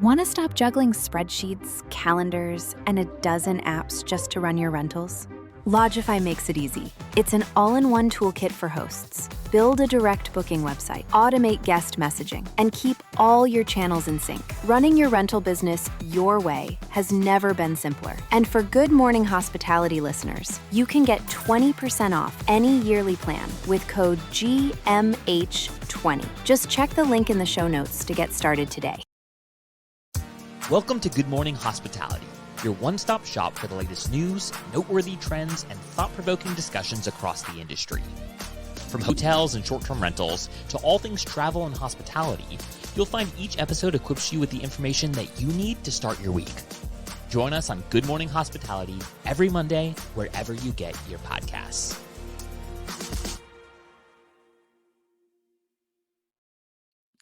Want to stop juggling spreadsheets, calendars, and a dozen apps just to run your rentals? Logify makes it easy. It's an all-in-one toolkit for hosts. Build a direct booking website, automate guest messaging, and keep all your channels in sync. Running your rental business your way has never been simpler. And for Good Morning Hospitality listeners, you can get 20% off any yearly plan with code GMH20. Just check the link in the show notes to get started today. Welcome to Good Morning Hospitality, your one-stop shop for the latest news, noteworthy trends, and thought-provoking discussions across the industry. From hotels and short-term rentals to all things travel and hospitality, you'll find each episode equips you with the information that you need to start your week. Join us on Good Morning Hospitality every Monday, wherever you get your podcasts.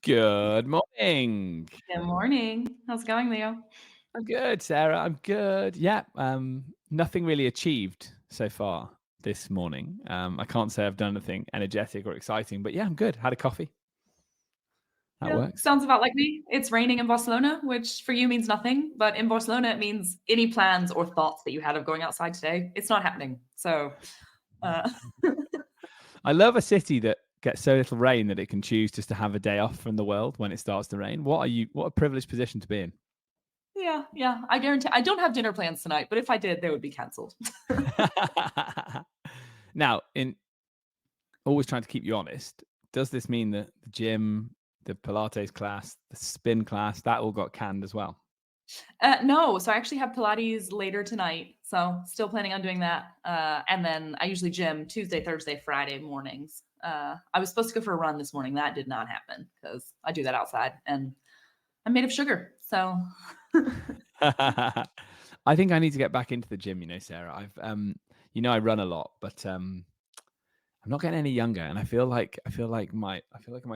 Good morning. Good morning. How's it going, Leo? I'm good, Sarah. I'm good. Yeah, nothing really achieved so far this morning. I can't say I've done anything energetic or exciting, but yeah, I'm good. Had a coffee. That works. Sounds about like me. It's raining in Barcelona, which for you means nothing, but in Barcelona it means any plans or thoughts that you had of going outside today, it's not happening. So I love a city that gets so little rain that it can choose just to have a day off from the world when it starts to rain. What a privileged position to be in. Yeah. I guarantee I don't have dinner plans tonight, but if I did, they would be canceled. Now, in always trying to keep you honest, does this mean that the gym, the Pilates class, the spin class, that all got canned as well? No, so I actually have Pilates later tonight, so still planning on doing that. And then I usually gym Tuesday, Thursday, Friday mornings. I was supposed to go for a run this morning. That did not happen because I do that outside and I'm made of sugar. So I think I need to get back into the gym, Sarah. I've I run a lot, but I'm not getting any younger, and I feel like my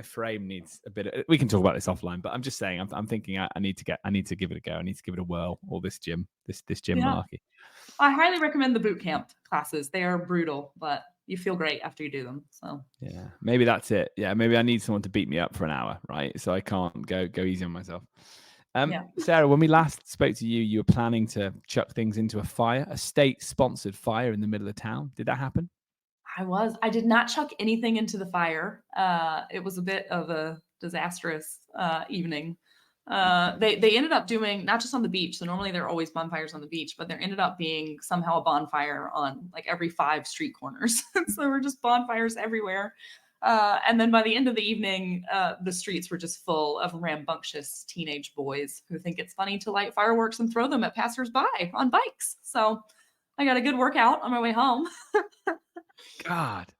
frame needs a bit of, we can talk about this offline, but I'm just saying I'm thinking I need to give it a go. I need to give it a whirl, all this gym malarkey. I highly recommend the boot camp classes. They are brutal, but you feel great after you do them. So yeah, maybe that's it. Yeah, maybe I need someone to beat me up for an hour, right? So I can't go easy on myself. Sarah, when we last spoke to you, you were planning to chuck things into a state-sponsored fire in the middle of town. Did that happen? I did not chuck anything into the fire. It was a bit of a disastrous evening. They ended up doing, not just on the beach, so normally there are always bonfires on the beach, but there ended up being somehow a bonfire on like every 5 street corners. So there were just bonfires everywhere. And then by the end of the evening, the streets were just full of rambunctious teenage boys who think it's funny to light fireworks and throw them at passersby on bikes. So I got a good workout on my way home. God,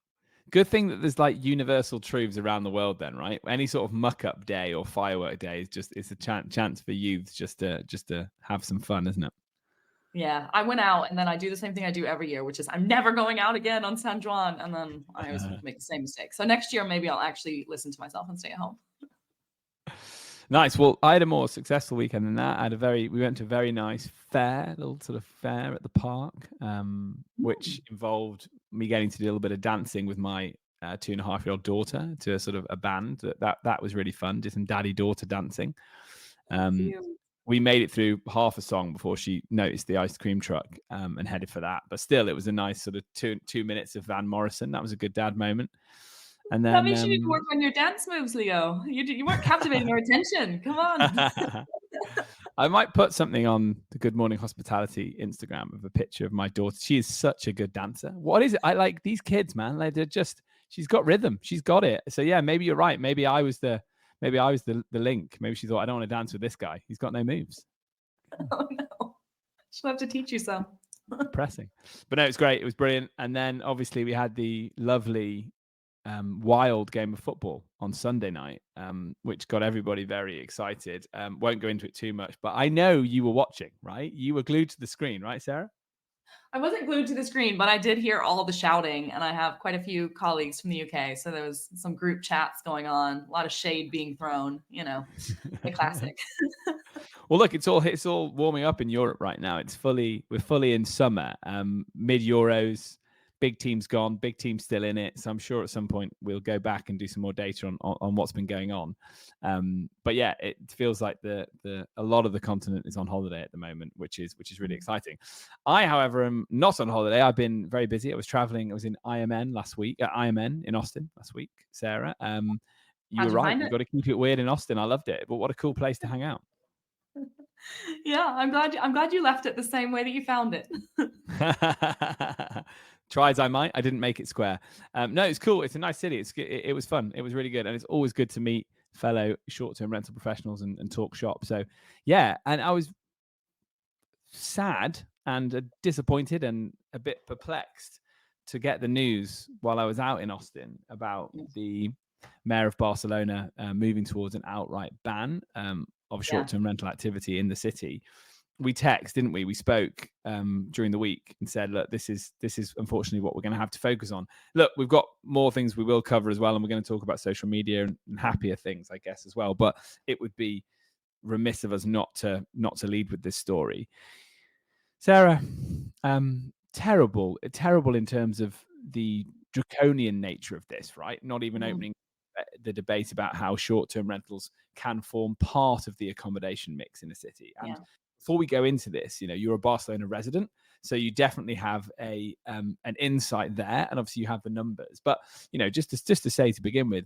good thing that there's like universal truths around the world then, right? Any sort of muck-up day or firework day is it's a chance for youths just to have some fun, isn't it? Yeah, I went out and then I do the same thing I do every year, which is I'm never going out again on San Juan. And then I always make the same mistake. So next year, maybe I'll actually listen to myself and stay at home. Nice. Well, I had a more successful weekend than that. We went to a very nice little sort of fair at the park, which involved me getting to do a little bit of dancing with my 2.5-year-old daughter to a sort of a band. That was really fun. Did some daddy-daughter dancing. We made it through half a song before she noticed the ice cream truck and headed for that. But still, it was a nice sort of two minutes of Van Morrison. That was a good dad moment. And then that means you need to work on your dance moves, Leo. You weren't captivating our attention. Come on. I might put something on the Good Morning Hospitality Instagram of a picture of my daughter. She is such a good dancer. What is it? I like these kids, man. Like she's got rhythm. She's got it. So yeah, maybe you're right. Maybe I was the link. Maybe she thought, I don't want to dance with this guy. He's got no moves. Oh no. She'll have to teach you some. Pressing. But no, it's great. It was brilliant. And then obviously we had the lovely wild game of football on Sunday night, which got everybody very excited. Won't go into it too much, but I know you were watching, right? You were glued to the screen, right, Sarah? I wasn't glued to the screen, but I did hear all the shouting, and I have quite a few colleagues from the UK. So there was some group chats going on, a lot of shade being thrown, the classic. Well, look, it's all warming up in Europe right now. We're fully in summer, mid Euros, big team's gone, big team's still in it. So I'm sure at some point we'll go back and do some more data on what's been going on. But yeah, it feels like a lot of the continent is on holiday at the moment, which is really exciting. I, however, am not on holiday. I've been very busy. I was traveling. I was in IMN in Austin last week, Sarah. You were right. You've got to keep it weird in Austin. I loved it. But what a cool place to hang out. Yeah, I'm glad you left it the same way that you found it. Try as I might, I didn't make it square. No, it's cool. It's a nice city. It was fun. It was really good, and it's always good to meet fellow short-term rental professionals and talk shop. So yeah, and I was sad and disappointed and a bit perplexed to get the news while I was out in Austin about the mayor of Barcelona moving towards an outright ban of short-term rental activity in the city. We didn't we? We spoke during the week and said, look, this is unfortunately what we're going to have to focus on. Look, we've got more things we will cover as well, and we're going to talk about social media and happier things, I guess, as well. But it would be remiss of us not to lead with this story. Sarah, terrible in terms of the draconian nature of this, right? Not even opening the debate about how short-term rentals can form part of the accommodation mix in a city. And before we go into this, you're a Barcelona resident, so you definitely have an insight there, and obviously you have the numbers. But just to say to begin with,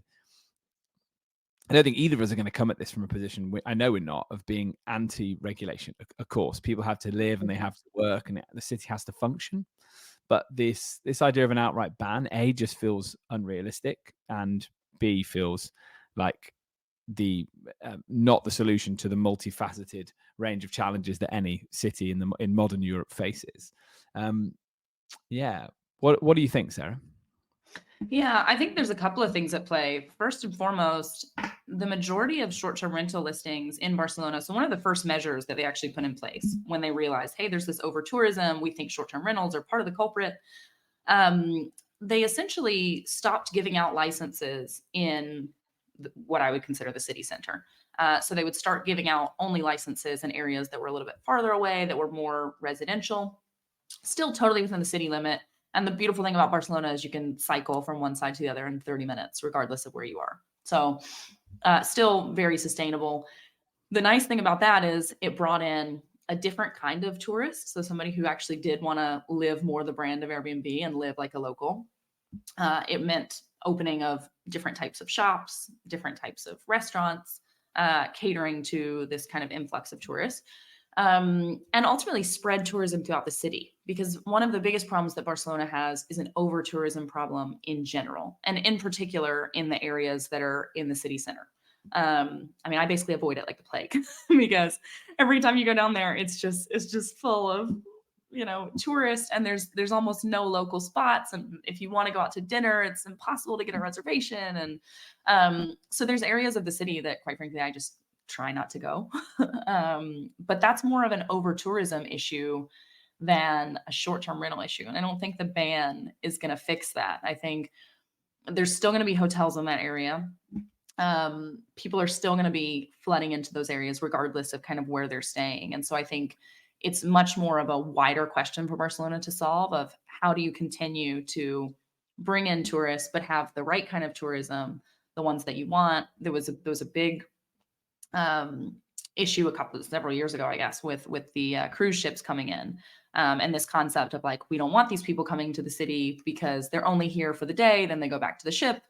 I don't think either of us are going to come at this from a position, I know we're not, of being anti-regulation. Of course, people have to live and they have to work, and the city has to function. But this idea of an outright ban, A, just feels unrealistic, and B, feels like not the solution to the multifaceted range of challenges that any city in modern Europe faces. What do you think, Sarah? Yeah, I think there's a couple of things at play. First and foremost, the majority of short-term rental listings in Barcelona. So one of the first measures that they actually put in place when they realized, hey, there's this over-tourism, we think short-term rentals are part of the culprit. They essentially stopped giving out licenses in what I would consider the city center. So they would start giving out only licenses in areas that were a little bit farther away, that were more residential, still totally within the city limit. And the beautiful thing about Barcelona is you can cycle from one side to the other in 30 minutes, regardless of where you are. So still very sustainable. The nice thing about that is it brought in a different kind of tourist. So somebody who actually did want to live more the brand of Airbnb and live like a local. It meant opening of different types of shops, different types of restaurants, catering to this kind of influx of tourists. And ultimately spread tourism throughout the city, because one of the biggest problems that Barcelona has is an over-tourism problem in general, and in particular in the areas that are in the city center. I basically avoid it like the plague because every time you go down there, it's just full of tourists, and there's almost no local spots. And if you want to go out to dinner, it's impossible to get a reservation. And so there's areas of the city that, quite frankly, I just try not to go. But that's more of an over-tourism issue than a short-term rental issue. And I don't think the ban is going to fix that. I think there's still going to be hotels in that area. People are still going to be flooding into those areas regardless of kind of where they're staying. And so I think it's much more of a wider question for Barcelona to solve, of how do you continue to bring in tourists, but have the right kind of tourism, the ones that you want. There was a big issue several years ago, I guess, with the cruise ships coming in, and this concept of like, we don't want these people coming to the city because they're only here for the day, then they go back to the ship,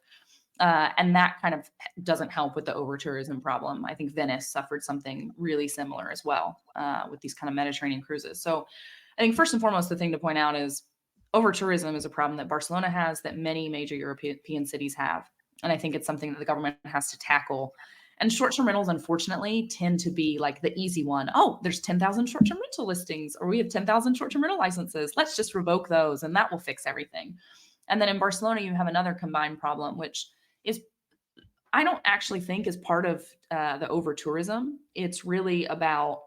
and that kind of doesn't help with the over-tourism problem. I think Venice suffered something really similar as well, with these kind of Mediterranean cruises. So I think first and foremost, the thing to point out is over-tourism is a problem that Barcelona has, that many major European cities have, and I think it's something that the government has to tackle. And short-term rentals, unfortunately, tend to be like the easy one. Oh, there's 10,000 short-term rental listings, or we have 10,000 short-term rental licenses. Let's just revoke those, and that will fix everything. And then in Barcelona, you have another combined problem, which is, I don't actually think is part of the over-tourism. It's really about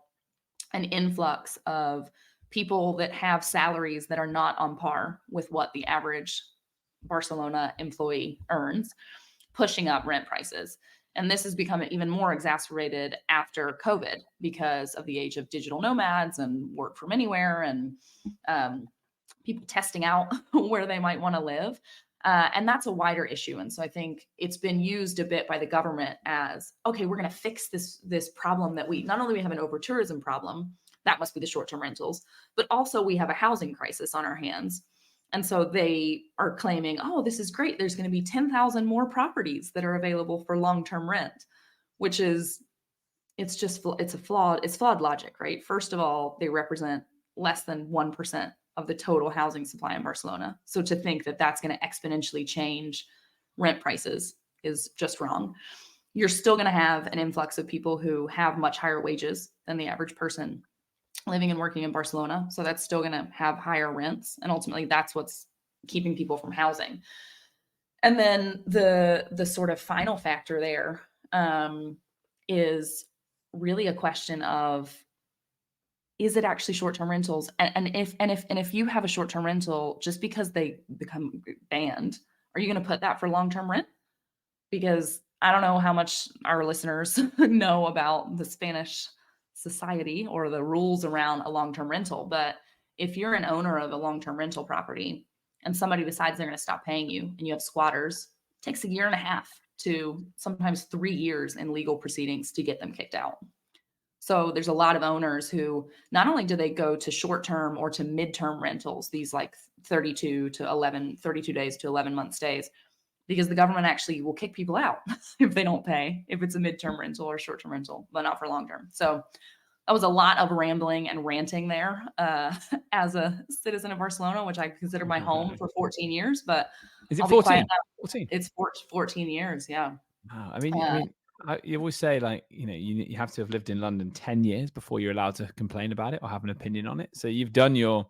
an influx of people that have salaries that are not on par with what the average Barcelona employee earns, pushing up rent prices. And this has become even more exacerbated after COVID because of the age of digital nomads and work from anywhere, and people testing out where they might want to live. And that's a wider issue. And so I think it's been used a bit by the government as, okay, we're going to fix this problem that we not only we have an over tourism problem, that must be the short-term rentals, but also we have a housing crisis on our hands. And so they are claiming, oh, this is great. There's going to be 10,000 more properties that are available for long-term rent, which is it's flawed logic, right? First of all, they represent less than 1% of the total housing supply in Barcelona. So to think that that's going to exponentially change rent prices is just wrong. You're still going to have an influx of people who have much higher wages than the average person living and working in Barcelona. So that's still going to have higher rents. And ultimately, that's what's keeping people from housing. And then the sort of final factor there is really a question of, is it actually short-term rentals? And if you have a short-term rental, just because they become banned, are you going to put that for long-term rent? Because I don't know how much our listeners know about the Spanish society or the rules around a long-term rental, but if you're an owner of a long-term rental property and somebody decides they're going to stop paying you and you have squatters, it takes a year and a half to sometimes 3 years in legal proceedings to get them kicked out. So there's a lot of owners who not only do they go to short-term or to mid-term rentals, these like 32 days to 11 month stays, because the government actually will kick people out if they don't pay, if it's a mid-term rental or short-term rental, but not for long-term. So that was a lot of rambling and ranting there as a citizen of Barcelona, which I consider my home for 14 years, but Is it I'll 14? be quiet now. 14. It's 14 years. Yeah. Wow. I mean, you always say, like, you have to have lived in London 10 years before you're allowed to complain about it or have an opinion on it. So you've earned your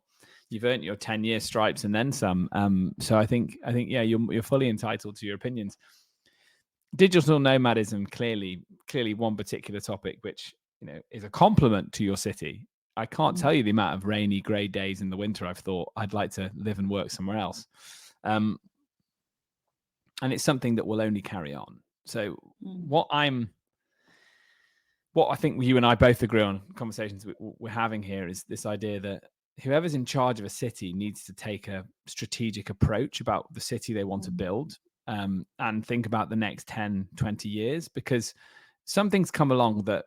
10-year stripes and then some. So I think yeah, you're fully entitled to your opinions. Digital nomadism, clearly one particular topic, which is a compliment to your city. I can't tell you the amount of rainy, grey days in the winter I've thought I'd like to live and work somewhere else. And it's something that will only carry on. So what I think you and I both agree on, conversations we're having here, is this idea that whoever's in charge of a city needs to take a strategic approach about the city they want to build, and think about the next 10, 20 years, because some things come along that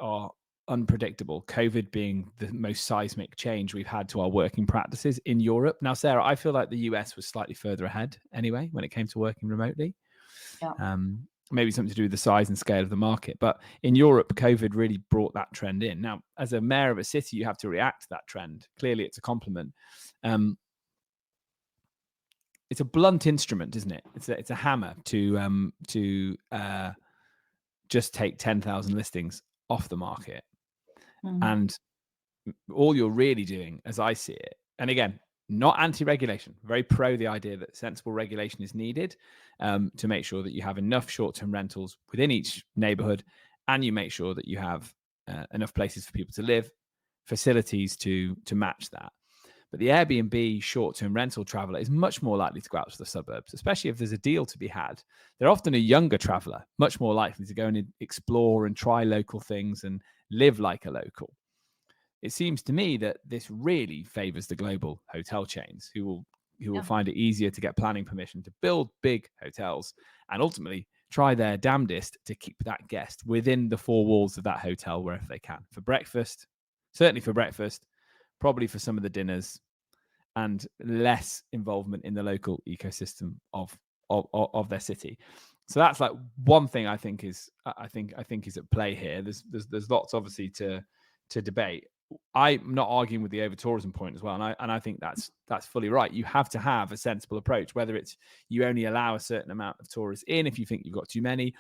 are unpredictable, COVID being the most seismic change we've had to our working practices in Europe. Now, Sarah, I feel like the US was slightly further ahead anyway when it came to working remotely. Yeah. Maybe something to do with the size and scale of the market. But in Europe, COVID really brought that trend in. Now, as a mayor of a city, you have to react to that trend. Clearly, it's a compliment. It's a blunt instrument, isn't it? It's a hammer to just take 10,000 listings off the market. And all you're really doing, as I see it, and again, not anti-regulation, very pro the idea that sensible regulation is needed, to make sure that you have enough short-term rentals within each neighborhood, and you make sure that you have enough places for people to live, facilities to match that. But the Airbnb short-term rental traveler is much more likely to go out to the suburbs, especially if there's a deal to be had. They're often a younger traveler, much more likely to go and explore and try local things and live like a local. It seems to me that this really favors the global hotel chains, who will find it easier to get planning permission to build big hotels and ultimately try their damnedest to keep that guest within the four walls of that hotel wherever they can. For breakfast, certainly for breakfast, probably for some of the dinners, and less involvement in the local ecosystem of their city. So that's like one thing I think is at play here. There's lots obviously to debate. I'm not arguing with the over tourism point as well, and I think that's fully right. You have to have a sensible approach, whether it's you only allow a certain amount of tourists in if you think you've got too many,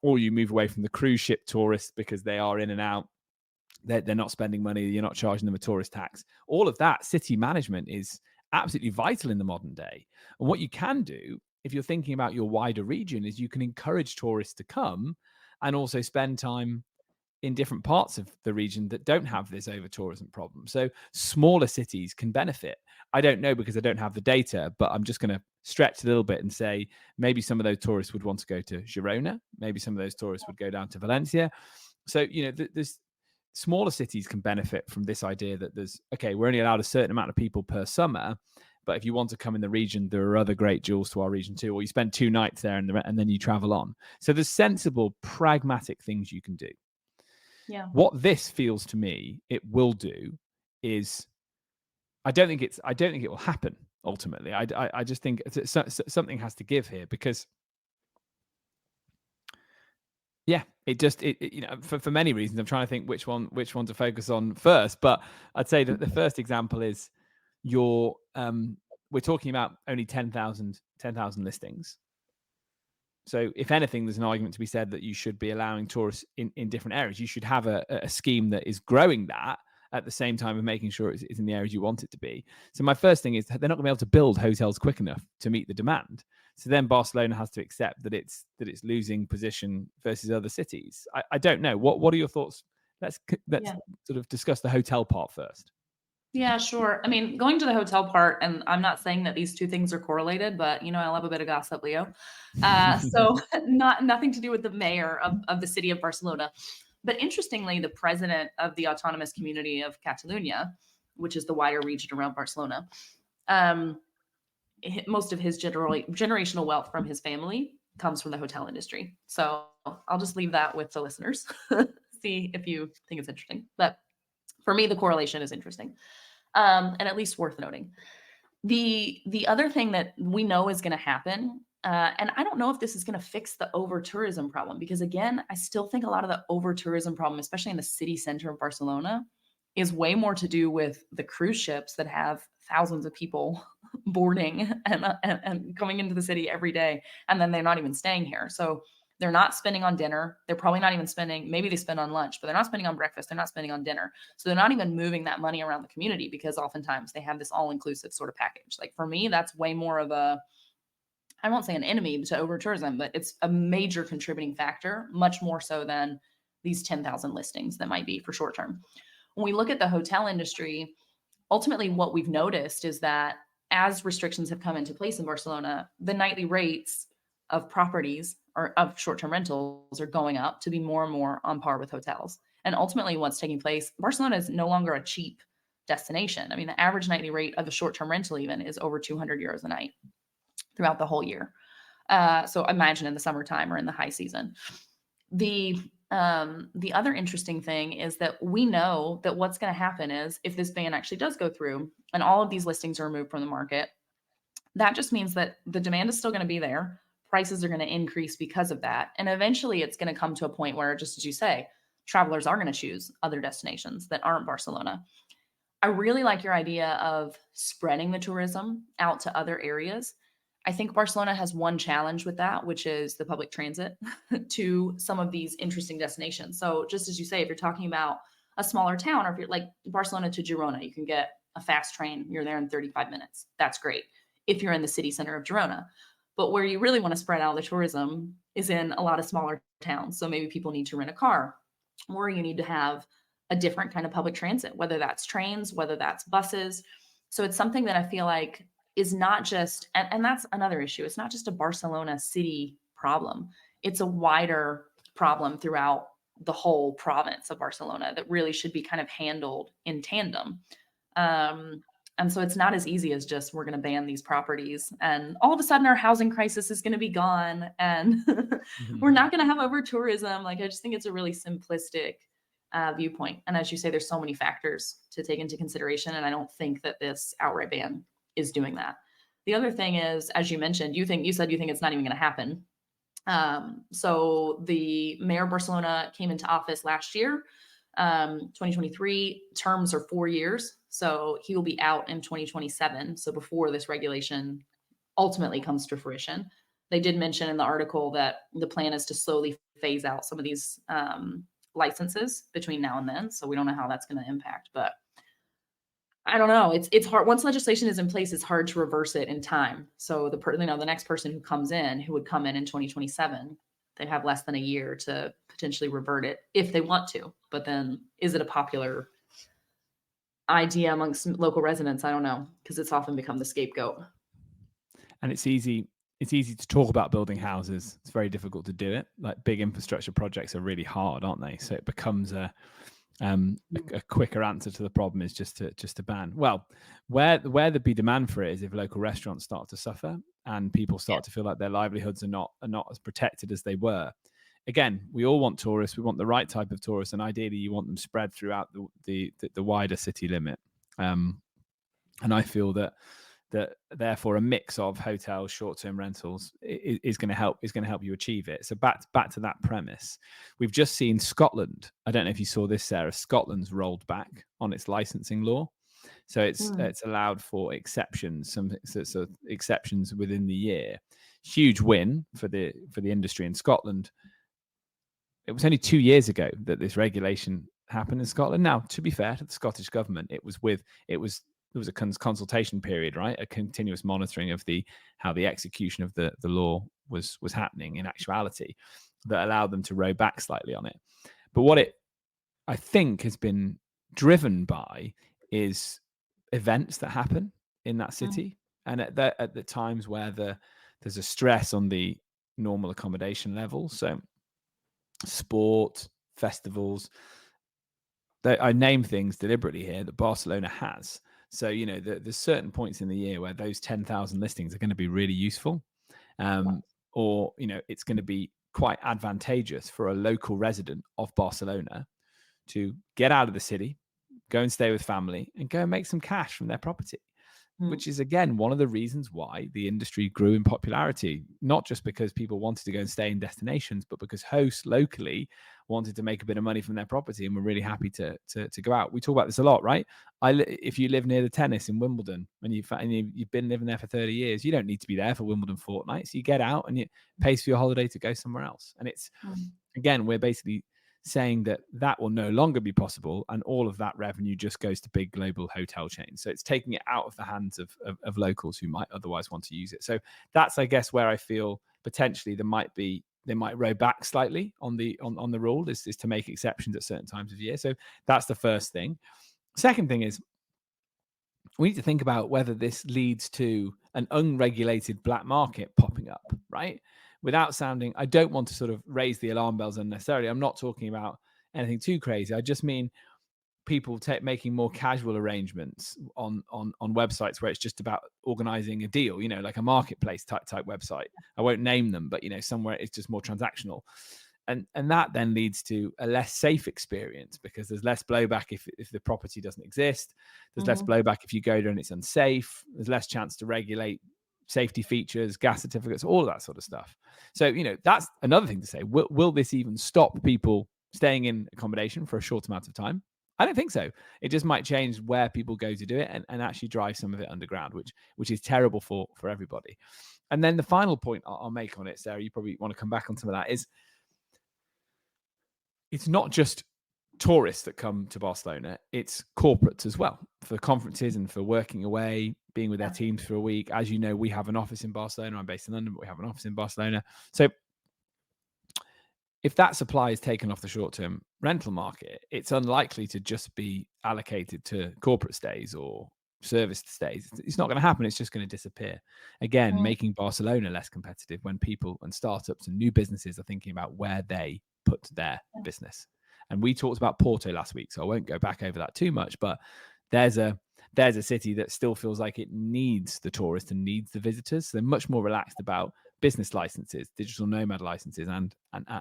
or you move away from the cruise ship tourists because they are in and out. They're not spending money. You're not charging them a tourist tax. All of that city management is absolutely vital in the modern day. And what you can do, if you're thinking about your wider region, is you can encourage tourists to come and also spend time in different parts of the region that don't have this over tourism problem. So smaller cities can benefit. I don't know because I don't have the data, but I'm just going to stretch a little bit and say maybe some of those tourists would want to go to Girona. Maybe some of those tourists would go down to Valencia. So, smaller cities can benefit from this idea that we're only allowed a certain amount of people per summer, but if you want to come in the region, there are other great jewels to our region too, or you spend 2 nights there and then you travel on. So there's sensible, pragmatic things you can do. Yeah. What this feels to me it will do is, I don't think it will happen ultimately. I just think something has to give here, because for many reasons, I'm trying to think which one to focus on first. But I'd say that the first example is we're talking about only 10,000 listings. So if anything, there's an argument to be said that you should be allowing tourists in different areas. You should have a scheme that is growing that at the same time of making sure it's in the areas you want it to be. So my first thing is they're not going to be able to build hotels quick enough to meet the demand. So then Barcelona has to accept that it's losing position versus other cities. I don't know. What are your thoughts? Let's sort of discuss the hotel part first. Yeah, sure. I mean, going to the hotel part, and I'm not saying that these two things are correlated, but I love a bit of gossip, Leo. So nothing to do with the mayor of the city of Barcelona. But interestingly, the president of the autonomous community of Catalonia, which is the wider region around Barcelona, most of his generational wealth from his family comes from the hotel industry. So I'll just leave that with the listeners. See if you think it's interesting. But for me, the correlation is interesting, and at least worth noting. The other thing that we know is going to happen, and I don't know if this is going to fix the over-tourism problem, because again, I still think a lot of the over-tourism problem, especially in the city center of Barcelona, is way more to do with the cruise ships that have thousands of people boarding and coming into the city every day, and then they're not even staying here. So they're not spending on dinner. They're probably not even spending, maybe they spend on lunch, but they're not spending on breakfast. They're not spending on dinner. So they're not even moving that money around the community, because oftentimes they have this all-inclusive sort of package. Like for me, that's way more of I won't say an enemy to over-tourism, but it's a major contributing factor, much more so than these 10,000 listings that might be for short term. When we look at the hotel industry, ultimately what we've noticed is that as restrictions have come into place in Barcelona, the nightly rates of properties or of short-term rentals are going up to be more and more on par with hotels. And ultimately what's taking place, Barcelona is no longer a cheap destination. I mean, the average nightly rate of a short-term rental even is over 200 euros a night throughout the whole year. So imagine in the summertime or in the high season. The other interesting thing is that we know that what's going to happen is, if this ban actually does go through and all of these listings are removed from the market, that just means that the demand is still going to be there. Prices are going to increase because of that. And eventually it's going to come to a point where, just as you say, travelers are going to choose other destinations that aren't Barcelona. I really like your idea of spreading the tourism out to other areas. I think Barcelona has one challenge with that, which is the public transit to some of these interesting destinations. So just as you say, if you're talking about a smaller town, or if you're like Barcelona to Girona, you can get a fast train. You're there in 35 minutes. That's great if you're in the city center of Girona. But where you really want to spread out the tourism is in a lot of smaller towns. So maybe people need to rent a car, or you need to have a different kind of public transit, whether that's trains, whether that's buses. So it's something that I feel like is not just, and that's another issue. It's not just a Barcelona city problem. It's a wider problem throughout the whole province of Barcelona that really should be kind of handled in tandem. And so it's not as easy as just, we're going to ban these properties and all of a sudden our housing crisis is going to be gone and we're not going to have over tourism. Like, I just think it's a really simplistic viewpoint. And as you say, there's so many factors to take into consideration. And I don't think that this outright ban is doing that. The other thing is, as you mentioned, you said you think it's not even going to happen. So the mayor of Barcelona came into office last year, 2023. Terms are 4 years. So he will be out in 2027. So before this regulation ultimately comes to fruition. They did mention in the article that the plan is to slowly phase out some of these licenses between now and then. So we don't know how that's going to impact, but I don't know. It's hard. Once legislation is in place, it's hard to reverse it in time. So the next person who comes in, who would come in 2027, they have less than a year to potentially revert it if they want to. But then, is it a popular idea amongst local residents? I don't know, because it's often become the scapegoat. And it's easy to talk about building houses. It's very difficult to do it. Like, big infrastructure projects are really hard, aren't they? So it becomes a A quicker answer to the problem is just to ban. Well, where there'd be demand for it is if local restaurants start to suffer and people start to feel like their livelihoods are not as protected as they were. Again, we all want tourists. We want the right type of tourists, and ideally, you want them spread throughout the wider city limit. And I feel that therefore a mix of hotels, short-term rentals is going to help you achieve it. So back to that premise, we've just seen Scotland. I don't know if you saw this, Sarah. Scotland's rolled back on its licensing law, so it's allowed for exceptions, some exceptions within the year. Huge win for the industry in Scotland. It was only 2 years ago that this regulation happened in Scotland. Now, to be fair to the Scottish government, there was a consultation period, right? A continuous monitoring of how the execution of the law was happening in actuality, that allowed them to row back slightly on it. But what it, I think, has been driven by is events that happen in that city, and at the times where there's a stress on the normal accommodation level. So sport, festivals. I name things deliberately here that Barcelona has. So, there's certain points in the year where those 10,000 listings are going to be really useful. Or, it's going to be quite advantageous for a local resident of Barcelona to get out of the city, go and stay with family, and go and make some cash from their property. Which is, again, one of the reasons why the industry grew in popularity, not just because people wanted to go and stay in destinations, but because hosts locally wanted to make a bit of money from their property and were really happy to go out. We talk about this a lot, right? If you live near the tennis in Wimbledon and you've been living there for 30 years, you don't need to be there for Wimbledon fortnights. You get out and it pays for your holiday to go somewhere else. And it's, again, we're basically saying that will no longer be possible, and all of that revenue just goes to big global hotel chains. So it's taking it out of the hands of locals who might otherwise want to use it. So that's, I guess, where I feel potentially they might row back slightly on the rule is to make exceptions at certain times of year. So that's the first thing. Second thing is we need to think about whether this leads to an unregulated black market popping up, right? Without sounding, I don't want to sort of raise the alarm bells unnecessarily. I'm not talking about anything too crazy. I just mean people making more casual arrangements on websites where it's just about organizing a deal, like a marketplace type website. I won't name them, but somewhere it's just more transactional. And that then leads to a less safe experience because there's less blowback if the property doesn't exist. There's less blowback if you go there and it's unsafe. There's less chance to regulate safety features, gas certificates, all of that sort of stuff. So, that's another thing to say. Will this even stop people staying in accommodation for a short amount of time? I don't think so. It just might change where people go to do it and actually drive some of it underground, which is terrible for everybody. And then the final point I'll make on it, Sarah, you probably want to come back on some of that, is it's not just tourists that come to Barcelona, it's corporates as well, for conferences and for working away, being with their teams for a week. As you know, we have an office in Barcelona. I'm based in London, but we have an office in Barcelona. So if that supply is taken off the short-term rental market, it's unlikely to just be allocated to corporate stays or service stays. It's not going to happen. It's just going to disappear. Again, making Barcelona less competitive when people and startups and new businesses are thinking about where they put their business. And we talked about Porto last week, so I won't go back over that too much, but there's a city that still feels like it needs the tourist and needs the visitors. So they're much more relaxed about business licenses, digital nomad licenses, and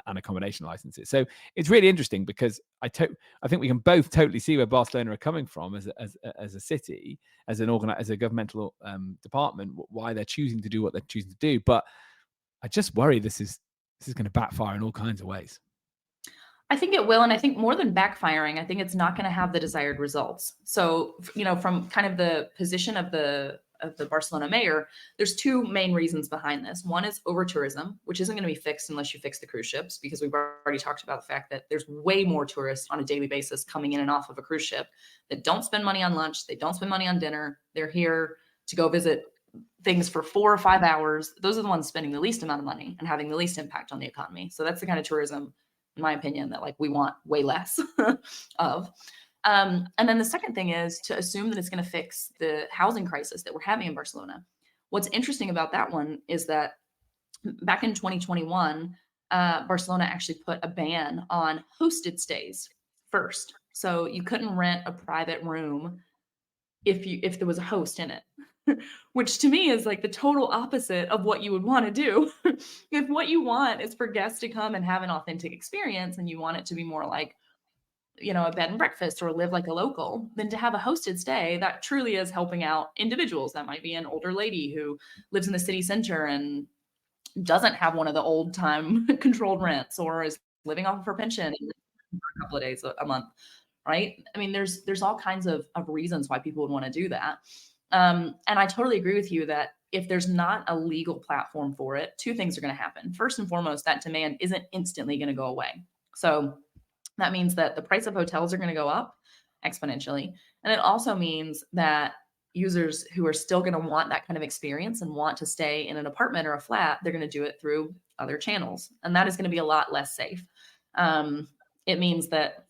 accommodation licenses. So it's really interesting because I think we can both totally see where Barcelona are coming from as a city, as a governmental department, why they're choosing to do what they're choosing to do. But I just worry this is going to backfire in all kinds of ways. I think it will. And I think more than backfiring, I think it's not going to have the desired results. So, from kind of the position of the Barcelona mayor, there's two main reasons behind this. One is over tourism, which isn't going to be fixed unless you fix the cruise ships, because we've already talked about the fact that there's way more tourists on a daily basis coming in and off of a cruise ship that don't spend money on lunch. They don't spend money on dinner. They're here to go visit things for 4 or 5 hours. Those are the ones spending the least amount of money and having the least impact on the economy. So that's the kind of tourism, in my opinion, that we want way less of. And then the second thing is to assume that it's going to fix the housing crisis that we're having in Barcelona. What's interesting about that one is that back in 2021, Barcelona actually put a ban on hosted stays first. So you couldn't rent a private room if there was a host in it. Which to me is like the total opposite of what you would want to do. If what you want is for guests to come and have an authentic experience and you want it to be more like, a bed and breakfast or live like a local, then to have a hosted stay that truly is helping out individuals. That might be an older lady who lives in the city center and doesn't have one of the old time controlled rents or is living off of her pension for a couple of days a month, right? I mean, there's all kinds of reasons why people would want to do that. And I totally agree with you that if there's not a legal platform for it, two things are going to happen. First and foremost, that demand isn't instantly going to go away. So that means that the price of hotels are going to go up exponentially. And it also means that users who are still going to want that kind of experience and want to stay in an apartment or a flat, they're going to do it through other channels. And that is going to be a lot less safe. It means that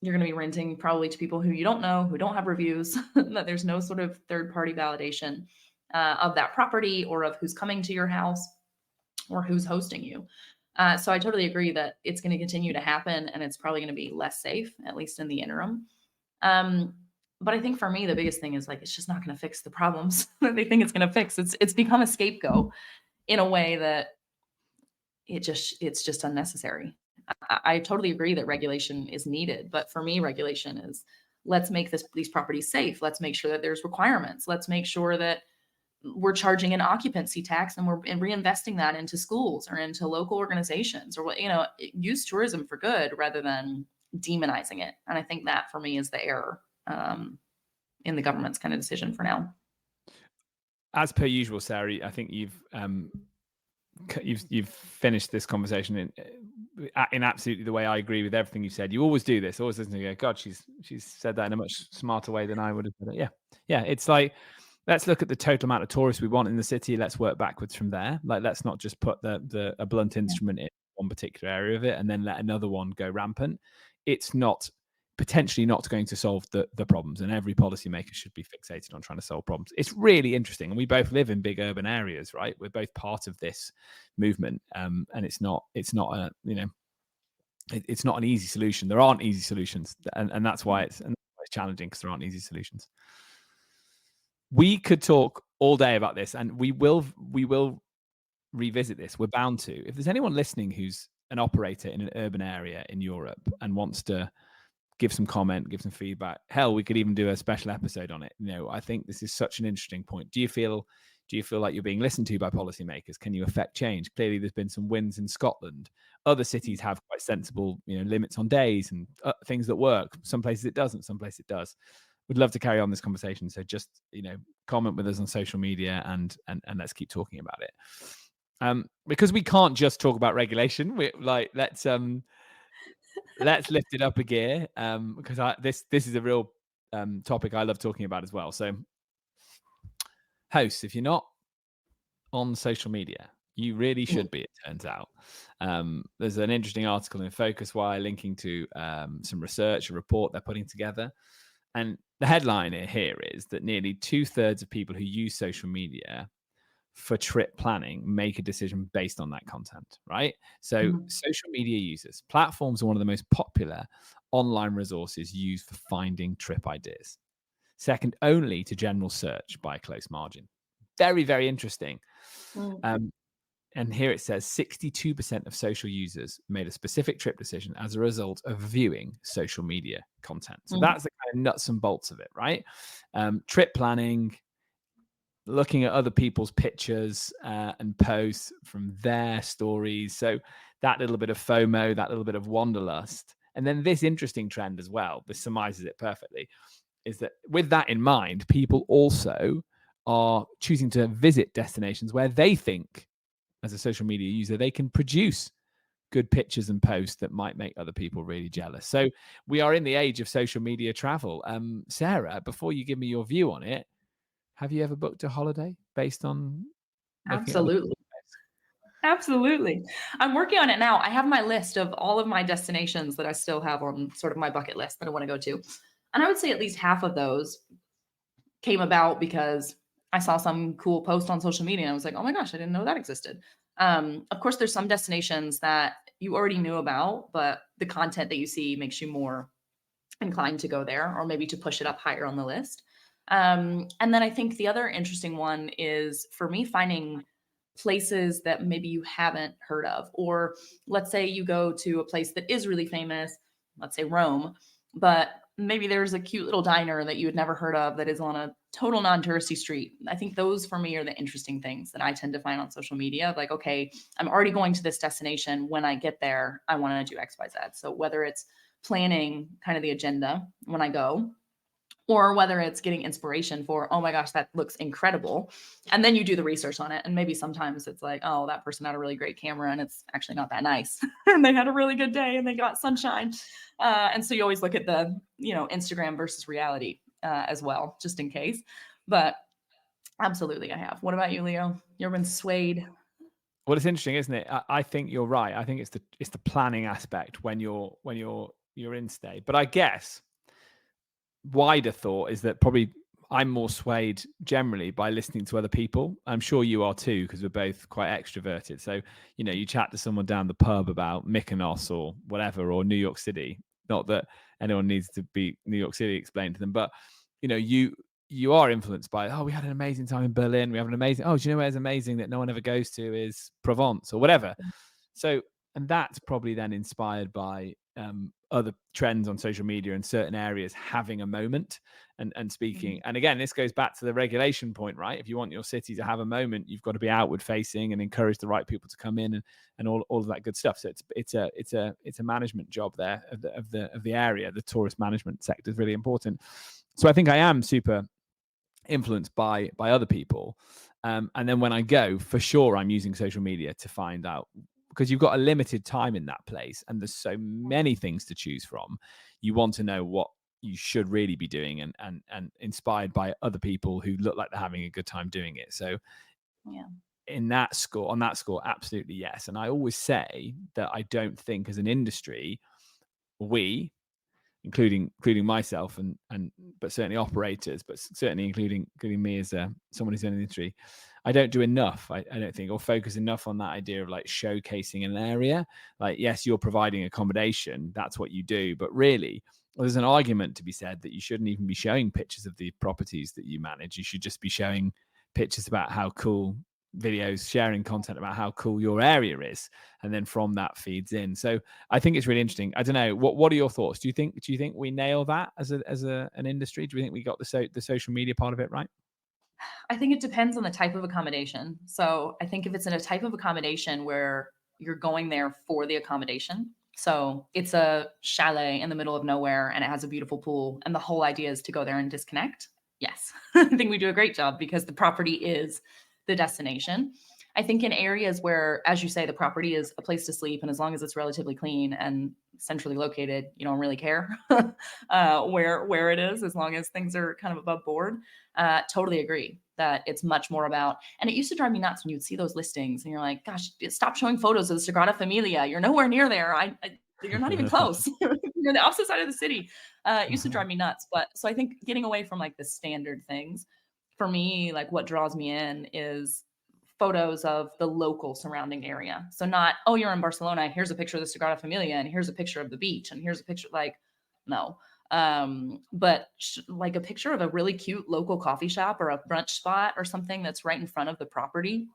you're going to be renting probably to people who you don't know, who don't have reviews, that there's no sort of third-party validation of that property or of who's coming to your house or who's hosting you. So I totally agree that it's going to continue to happen and it's probably going to be less safe, at least in the interim. But I think for me, the biggest thing is like, it's just not going to fix the problems that they think it's going to fix. It's become a scapegoat in a way that it's just unnecessary. I totally agree that regulation is needed, but for me, regulation is let's make these properties safe. Let's make sure that there's requirements. Let's make sure that we're charging an occupancy tax and we're reinvesting that into schools or into local organizations or use tourism for good rather than demonizing it. And I think that for me is the error in the government's kind of decision for now. As per usual, Sarah, I think you've finished this conversation in absolutely the way I agree with everything you said. You always do this. Always listen to go, God, she's said that in a much smarter way than I would have said it. Yeah. It's like, let's look at the total amount of tourists we want in the city. Let's work backwards from there. Like, let's not just put a blunt instrument in one particular area of it and then let another one go rampant. It's potentially not going to solve the problems, and every policymaker should be fixated on trying to solve problems. It's really interesting, and we both live in big urban areas, right? We're both part of this movement, and it's not it's not an easy solution. There aren't easy solutions, and that's why it's challenging, because there aren't easy solutions. We could talk all day about this, and we will revisit this. We're bound to. If there's anyone listening who's an operator in an urban area in Europe and wants to give some comment, give some feedback, hell, we could even do a special episode on it. I think this is such an interesting point. Do you feel like you're being listened to by policymakers? Can you affect change? Clearly, there's been some wins in Scotland. Other cities have quite sensible, limits on days and things that work. Some places it doesn't. Some places it does. We'd love to carry on this conversation. So just, comment with us on social media and let's keep talking about it. Because we can't just talk about regulation. Let's lift it up a gear, because this is a real topic I love talking about as well. So, hosts, if you're not on social media, you really should be, it turns out. There's an interesting article in Focus Wire linking to some research, a report they're putting together. And the headline here is that nearly 2/3 of people who use social media for trip planning make a decision based on that content, right? So social media users, platforms are one of the most popular online resources used for finding trip ideas, second only to general search by a close margin. Very, very interesting. And here it says 62% of social users made a specific trip decision as a result of viewing social media content. So that's the kind of nuts and bolts of it, right? Trip planning, looking at other people's pictures and posts from their stories. So that little bit of FOMO, that little bit of wanderlust. And then this interesting trend as well, this surmises it perfectly, is that with that in mind, people also are choosing to visit destinations where they think, as a social media user, they can produce good pictures and posts that might make other people really jealous. So we are in the age of social media travel. Sarah, before you give me your view on it, have you ever booked a holiday based on? Absolutely. I'm working on it now. I have my list of all of my destinations that I still have on sort of my bucket list that I want to go to. And I would say at least half of those came about because I saw some cool post on social media and I was like, oh my gosh, I didn't know that existed. Of course, there's some destinations that you already knew about, but the content that you see makes you more inclined to go there, or maybe to push it up higher on the list. And then I think the other interesting one is for me finding places that maybe you haven't heard of. Or let's say you go to a place that is really famous, let's say Rome, but maybe there's a cute little diner that you had never heard of that is on a total non-touristy street. I think those for me are the interesting things that I tend to find on social media. Like, okay, I'm already going to this destination. When I get there, I want to do X, Y, Z. So whether it's planning kind of the agenda when I go, or whether it's getting inspiration for, oh my gosh, that looks incredible. And then you do the research on it. And maybe sometimes it's like, oh, that person had a really great camera and it's actually not that nice. And they had a really good day and they got sunshine. And so you always look at the, Instagram versus reality as well, just in case. But absolutely, I have. What about you, Leo? You ever been swayed? Well, it's interesting, isn't it? I think you're right. I think it's the planning aspect when you're in stay. But I guess wider thought is that probably I'm more swayed generally by listening to other people. I'm sure you are too, because we're both quite extroverted. So, you chat to someone down the pub about Mykonos or whatever, or New York City. Not that anyone needs to be New York City explained to them, but you are influenced by, oh, we had an amazing time in Berlin. We have an amazing, oh, do you know where's amazing that no one ever goes to is Provence or whatever. So, and that's probably then inspired by other trends on social media in certain areas having a moment and speaking. And again, this goes back to the regulation point, right? If you want your city to have a moment, you've got to be outward facing and encourage the right people to come in and all of that good stuff. So it's a management job there of the area. The tourist management sector is really important. So I think I am super influenced by other people. And then when I go, for sure, I'm using social media to find out, because you've got a limited time in that place and there's so many things to choose from. You want to know what you should really be doing and inspired by other people who look like they're having a good time doing it. So Yeah. on that score, absolutely yes. And I always say that I don't think as an industry, we, including myself and but certainly operators, but certainly including me as someone who's in the industry, I don't do enough. I don't think, or focus enough on that idea of like showcasing an area. Like, yes, you're providing accommodation, that's what you do, but really there's an argument to be said that you shouldn't even be showing pictures of the properties that you manage. You should just be showing pictures about how cool, videos, sharing content about how cool your area is, and then from that feeds in. So I think it's really interesting. I don't know, what are your thoughts? Do you think we nail that as an industry? Do we think we got the social media part of it right? I think it depends on the type of accommodation. So I think if it's in a type of accommodation where you're going there for the accommodation, so it's a chalet in the middle of nowhere and it has a beautiful pool, and the whole idea is to go there and disconnect. Yes, I think we do a great job because the property is the destination. I think in areas where, as you say, the property is a place to sleep, and as long as it's relatively clean and centrally located, you don't really care where it is, as long as things are kind of above board. Totally agree that it's much more about, and it used to drive me nuts when you'd see those listings and you're like, gosh, stop showing photos of the Sagrada Familia. You're nowhere near there. You're not even close. You're the opposite side of the city. It used to drive me nuts. But so I think getting away from like the standard things, for me, like what draws me in is photos of the local surrounding area. So not, oh, you're in Barcelona, here's a picture of the Sagrada Familia and here's a picture of the beach and here's a picture, like, no. But like a picture of a really cute local coffee shop or a brunch spot or something that's right in front of the property,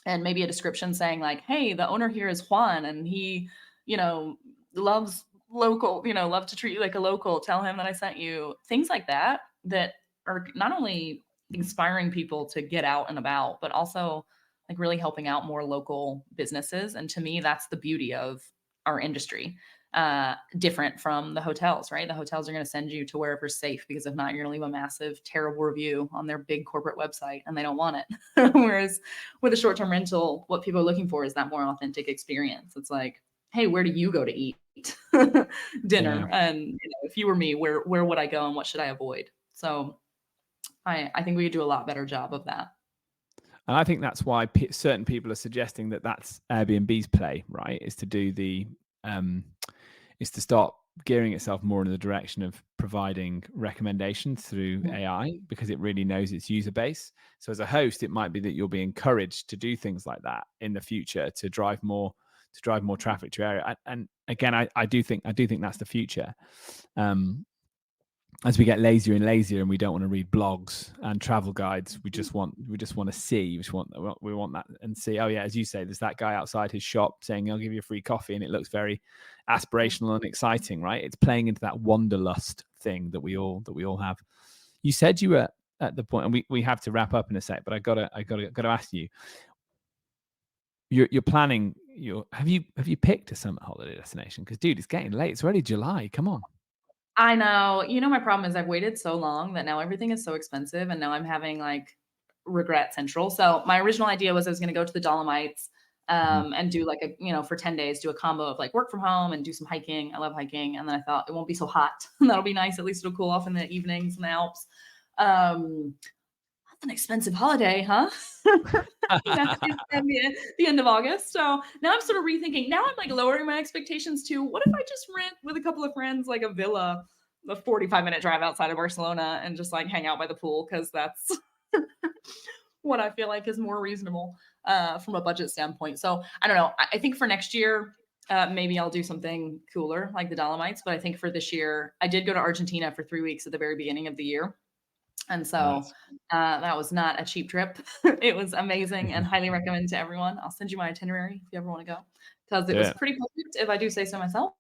and maybe a description saying like, hey, the owner here is Juan and he, loves local, love to treat you like a local. Tell him that I sent you. Things like that are not only inspiring people to get out and about, but also like really helping out more local businesses. And to me, that's the beauty of our industry. Different from the hotels, right? The hotels are going to send you to wherever's safe, because if not, you're going to leave a massive, terrible review on their big corporate website and they don't want it. Whereas with a short-term rental, what people are looking for is that more authentic experience. It's like, hey, where do you go to eat dinner? Yeah. And if you were me, where would I go and what should I avoid? So I think we could do a lot better job of that. And I think that's why certain people are suggesting that that's Airbnb's play, right? Is to do is to start gearing itself more in the direction of providing recommendations through AI, because it really knows its user base. So as a host, it might be that you'll be encouraged to do things like that in the future to drive more traffic to your area. And again, I do think that's the future. as we get lazier and lazier, and we don't want to read blogs and travel guides, we just want to see. We want that and see. Oh yeah, as you say, there's that guy outside his shop saying, "I'll give you a free coffee," and it looks very aspirational and exciting, right? It's playing into that wanderlust thing that we all have. You said you were at the point, and we have to wrap up in a sec, but I gotta ask you. You're planning. Have you picked a summer holiday destination? Because dude, it's getting late. It's already July. Come on. I know. My problem is I've waited so long that now everything is so expensive, and now I'm having like regret central. So my original idea was I was going to go to the Dolomites and do like for 10 days, do a combo of like work from home and do some hiking. I love hiking. And then I thought it won't be so hot. That'll be nice. At least it'll cool off in the evenings in the Alps. That's an expensive holiday, huh? That's the end of August. So now I'm sort of rethinking. Now I'm like lowering my expectations to what if I just rent with a couple of friends like a villa, a 45-minute drive outside of Barcelona, and just like hang out by the pool, because that's what I feel like is more reasonable from a budget standpoint. So I don't know. I think for next year, maybe I'll do something cooler like the Dolomites. But I think for this year, I did go to Argentina for 3 weeks at the very beginning of the year. And so that was not a cheap trip. It was amazing and highly recommend to everyone. I'll send you my itinerary if you ever want to go, because it was pretty perfect, if I do say so myself.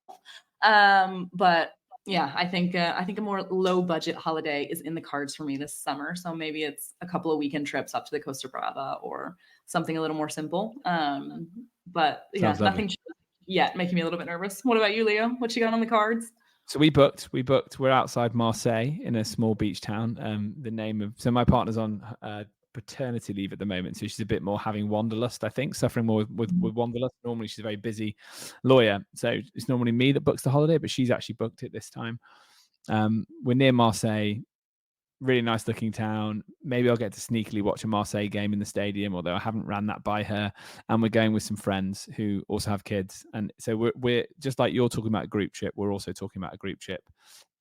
But yeah, I think a more low budget holiday is in the cards for me this summer. So maybe it's a couple of weekend trips up to the Costa Brava or something a little more simple. But yeah, nothing yet making me a little bit nervous. What about you, Leo? What you got on the cards? So we booked. We're outside Marseille in a small beach town. So my partner's on paternity leave at the moment, so she's a bit more having wanderlust, I think, suffering more with wanderlust. Normally she's a very busy lawyer, so it's normally me that books the holiday, but she's actually booked it this time. We're near Marseille. Really nice looking town. Maybe I'll get to sneakily watch a Marseille game in the stadium, although I haven't ran that by her. And we're going with some friends who also have kids. And so we're just like you're talking about a group trip. We're also talking about a group trip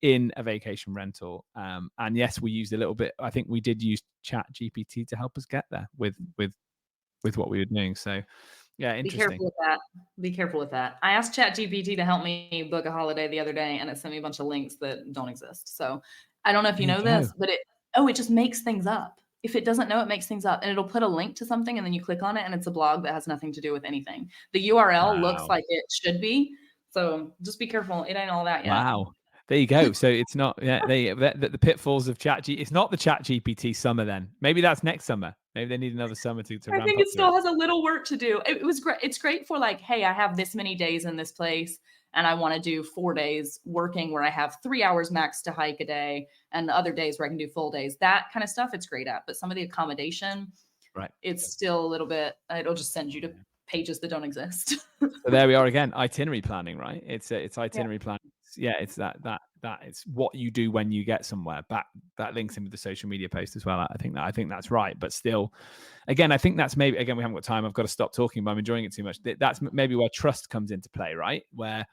in a vacation rental. And yes, we used a little bit. I think we did use Chat GPT to help us get there with what we were doing. So yeah, interesting. Be careful with that. I asked Chat GPT to help me book a holiday the other day, and it sent me a bunch of links that don't exist. So I don't know if you know this, but it just makes things up. If it doesn't know, it makes things up, and it'll put a link to something, and then you click on it, and it's a blog that has nothing to do with anything. The URL looks like it should be, so just be careful. It ain't all that yet. Wow. There you go. So it's not the pitfalls of ChatGPT. It's not the ChatGPT summer then. Maybe that's next summer. Maybe they need another summer to ramp up. I think it still has a little work to do. It was great. It's great for like, hey, I have this many days in this place, and I want to do 4 days working where I have 3 hours max to hike a day, and the other days where I can do full days. That kind of stuff it's great at. But some of the accommodation, right, it's still a little bit, it'll just send you to pages that don't exist. So there we are again, itinerary planning, right? It's itinerary planning. Yeah, it's that it's what you do when you get somewhere. That links in with the social media post as well. I think that's right. But still, again, I think that's maybe, again, we haven't got time. I've got to stop talking, but I'm enjoying it too much. That's maybe where trust comes into play, right? Where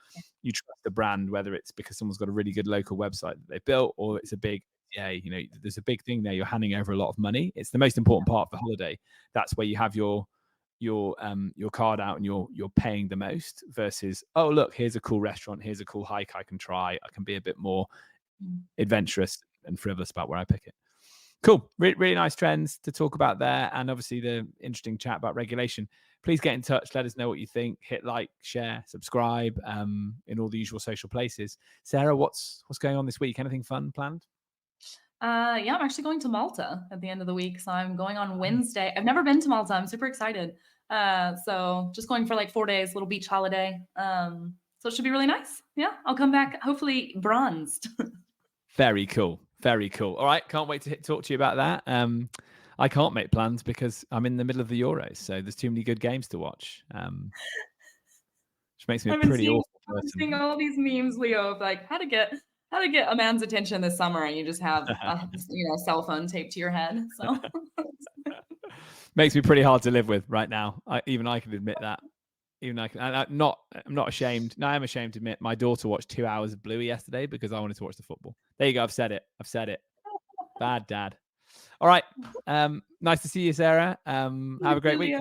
you trust the brand, whether it's because someone's got a really good local website that they built, or it's a big, there's a big thing there. You're handing over a lot of money. It's the most important part of the holiday. That's where you have your card out and you're paying the most, versus, oh look, here's a cool restaurant, here's a cool hike I can try. I can be a bit more adventurous and frivolous about where I pick it. Cool. Really nice trends to talk about there, and obviously the interesting chat about regulation. Please get in touch, let us know what you think. Hit like, share, subscribe in all the usual social places. Sarah, what's going on this week? Anything fun planned? Yeah, I'm actually going to Malta at the end of the week. So I'm going on Wednesday. I've never been to Malta. I'm super excited. So just going for like 4 days, little beach holiday. So it should be really nice. Yeah, I'll come back hopefully bronzed. Very cool. Very cool. All right, can't wait to talk to you about that. I can't make plans because I'm in the middle of the Euros, so there's too many good games to watch. Which makes me a pretty awful person. I'm seeing all these memes, Leo, of like how to get a man's attention this summer, and you just have a cell phone taped to your head. So makes me pretty hard to live with right now. Even I can admit that. Even I can. I'm not ashamed. No, I am ashamed to admit my daughter watched 2 hours of Bluey yesterday because I wanted to watch the football. There you go. I've said it. Bad dad. All right. Nice to see you, Sarah. Have a great week.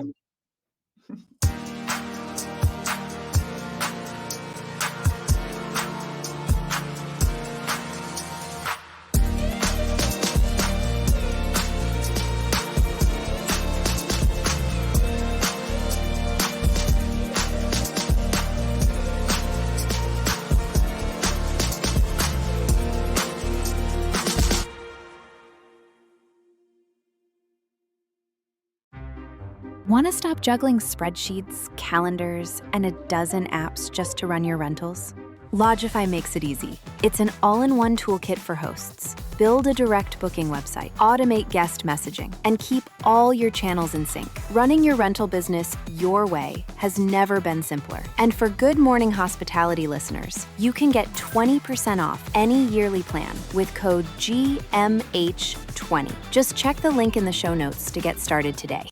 Want to stop juggling spreadsheets, calendars, and a dozen apps just to run your rentals? Lodgify makes it easy. It's an all-in-one toolkit for hosts. Build a direct booking website, automate guest messaging, and keep all your channels in sync. Running your rental business your way has never been simpler. And for Good Morning Hospitality listeners, you can get 20% off any yearly plan with code GMH20. Just check the link in the show notes to get started today.